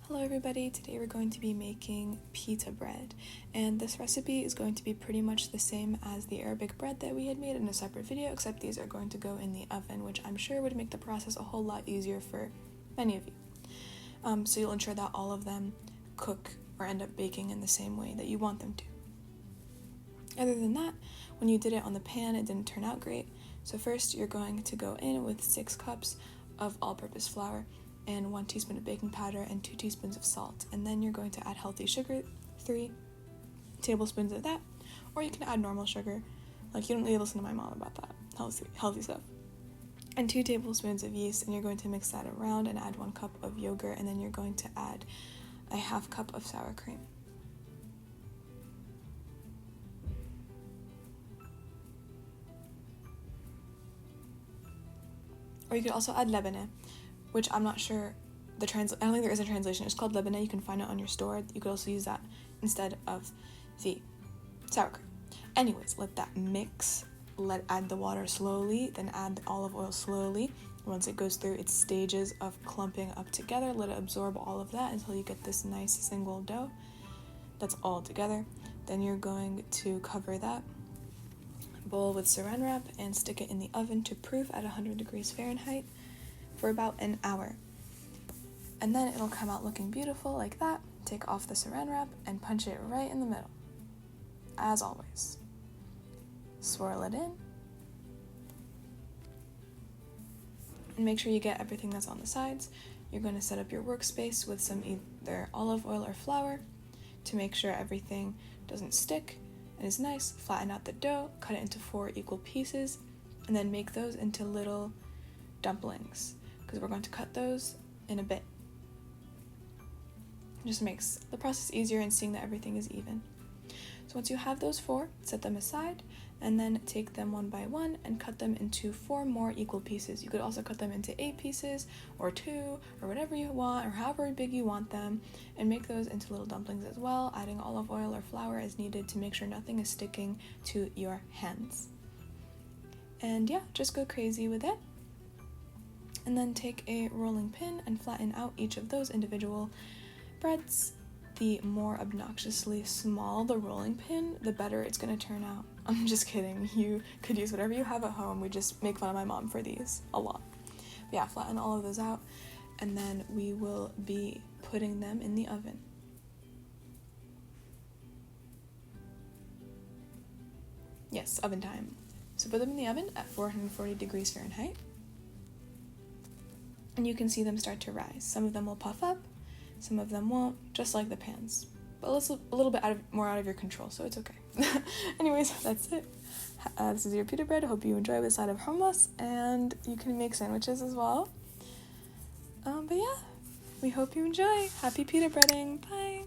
Hello everybody, today we're going to be making pita bread, and this recipe is going to be pretty much the same as the Arabic bread that we had made in a separate video, except these are going to go in the oven, which I'm sure would make the process a whole lot easier for many of you. So you'll ensure that all of them cook or end up baking in the same way that you want them to. Other than that, when you did it on the pan, it didn't turn out great. So first you're going to go in with 6 cups of all-purpose flour and 1 teaspoon of baking powder and 2 teaspoons of salt. And then you're going to add healthy sugar, 3 tablespoons of that, or you can add normal sugar. Like, you don't need to listen to my mom about that. Healthy stuff. And 2 tablespoons of yeast, and you're going to mix that around and add 1 cup of yogurt, and then you're going to add a half cup of sour cream. Or you could also add labneh, which I'm not sure I don't think there is a translation. It's called labneh. You can find it on your store. You could also use that instead of the sour cream. Anyways, let that mix. Add the water slowly, then add the olive oil slowly. Once it goes through its stages of clumping up together, let it absorb all of that until you get this nice single dough that's all together. Then you're going to cover that bowl with saran wrap and stick it in the oven to proof at 100 degrees Fahrenheit for about an hour. And then it'll come out looking beautiful like that. Take off the saran wrap and punch it right in the middle, as always. Swirl it in. And make sure you get everything that's on the sides. You're going to set up your workspace with some either olive oil or flour to make sure everything doesn't stick and is nice. Flatten out the dough, cut it into 4 equal pieces, and then make those into little dumplings, because we're going to cut those in a bit. It just makes the process easier and seeing that everything is even. So once you have those 4, set them aside, and then take them one by one and cut them into 4 more equal pieces. You could also cut them into 8 pieces, or 2, or whatever you want, or however big you want them, and make those into little dumplings as well, adding olive oil or flour as needed to make sure nothing is sticking to your hands. And yeah, just go crazy with it. And then take a rolling pin and flatten out each of those individual breads. The more obnoxiously small the rolling pin, the better it's going to turn out. I'm just kidding. You could use whatever you have at home. We just make fun of my mom for these a lot. But yeah, flatten all of those out, and then we will be putting them in the oven. Yes, oven time. So put them in the oven at 440 degrees Fahrenheit. And you can see them start to rise. Some of them will puff up, some of them won't, just like the pans. But a little bit more out of your control, so it's okay. Anyways, that's it. This is your pita bread. I hope you enjoy with a side of hummus, and you can make sandwiches as well. But yeah, we hope you enjoy. Happy pita breading. Bye!